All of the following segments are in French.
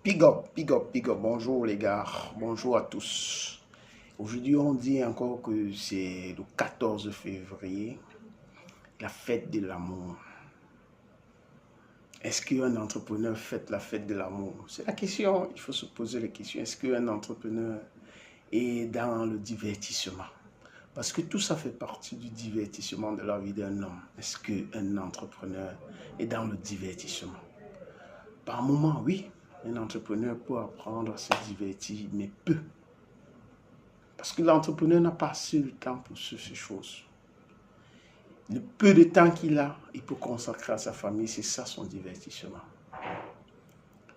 Big up, big up, big up. Bonjour les gars, bonjour à tous. Aujourd'hui, on dit encore que c'est le 14 février, la fête de l'amour. Est-ce qu'un entrepreneur fête la fête de l'amour? C'est la question, il faut se poser la question. Est-ce qu'un entrepreneur est dans le divertissement? Parce que tout ça fait partie du divertissement de la vie d'un homme. Est-ce qu'un entrepreneur est dans le divertissement? Par moment, oui, un entrepreneur peut apprendre à se divertir, mais peu. Parce que l'entrepreneur n'a pas assez de temps pour ces choses. Le peu de temps qu'il a, il peut consacrer à sa famille, c'est ça son divertissement.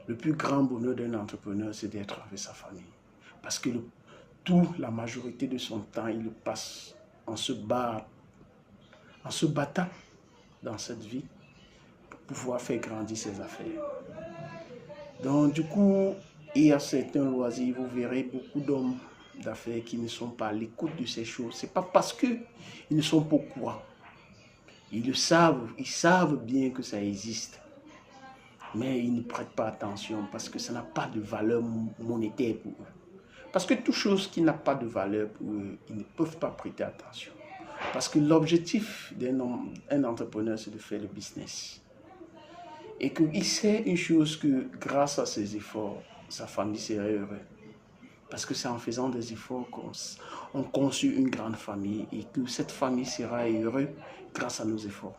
Le plus grand bonheur d'un entrepreneur, c'est d'être avec sa famille. Parce que la majorité de son temps, il le passe en se battant dans cette vie pour pouvoir faire grandir ses affaires. Donc du coup, il y a certains loisirs, vous verrez beaucoup d'hommes d'affaires qui ne sont pas à l'écoute de ces choses. Ce n'est pas parce qu'ils ne sont pas au courant. Ils le savent, ils savent bien que ça existe. Mais ils ne prêtent pas attention parce que ça n'a pas de valeur monétaire pour eux. Parce que toute chose qui n'a pas de valeur pour eux, ils ne peuvent pas prêter attention. Parce que l'objectif d'un entrepreneur, c'est de faire le business. Et qu'il sait une chose, que grâce à ses efforts, sa famille serait heureuse. Parce que c'est en faisant des efforts qu'on conçut une grande famille et que cette famille sera heureuse grâce à nos efforts.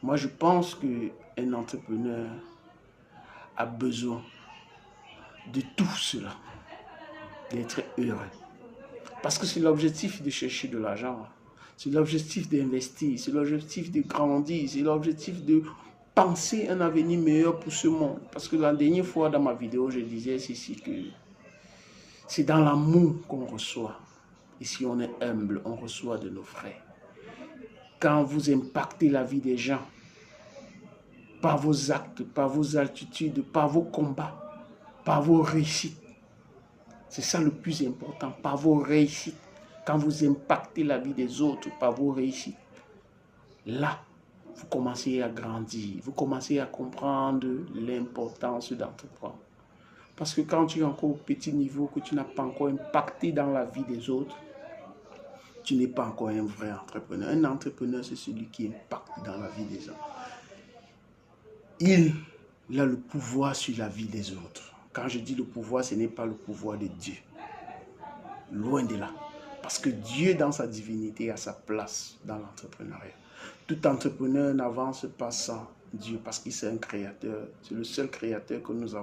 Moi, je pense qu'un entrepreneur a besoin de tout cela, d'être heureux. Parce que c'est l'objectif de chercher de l'argent, c'est l'objectif d'investir, c'est l'objectif de grandir, c'est l'objectif de penser un avenir meilleur pour ce monde. Parce que la dernière fois dans ma vidéo, je disais ceci, que c'est dans l'amour qu'on reçoit. Et si on est humble, on reçoit de nos frères. Quand vous impactez la vie des gens, par vos actes, par vos altitudes, par vos combats, par vos réussites, c'est ça le plus important, par vos réussites. Quand vous impactez la vie des autres par vos réussites, là, vous commencez à grandir, vous commencez à comprendre l'importance d'entreprendre. Parce que quand tu es encore au petit niveau, que tu n'as pas encore impacté dans la vie des autres, tu n'es pas encore un vrai entrepreneur. Un entrepreneur, c'est celui qui impacte dans la vie des gens. Il a le pouvoir sur la vie des autres. Quand je dis le pouvoir, ce n'est pas le pouvoir de Dieu. Loin de là. Parce que Dieu, dans sa divinité, a sa place dans l'entrepreneuriat. Tout entrepreneur n'avance pas sans Dieu parce qu'il est un créateur. C'est le seul créateur que nous avons.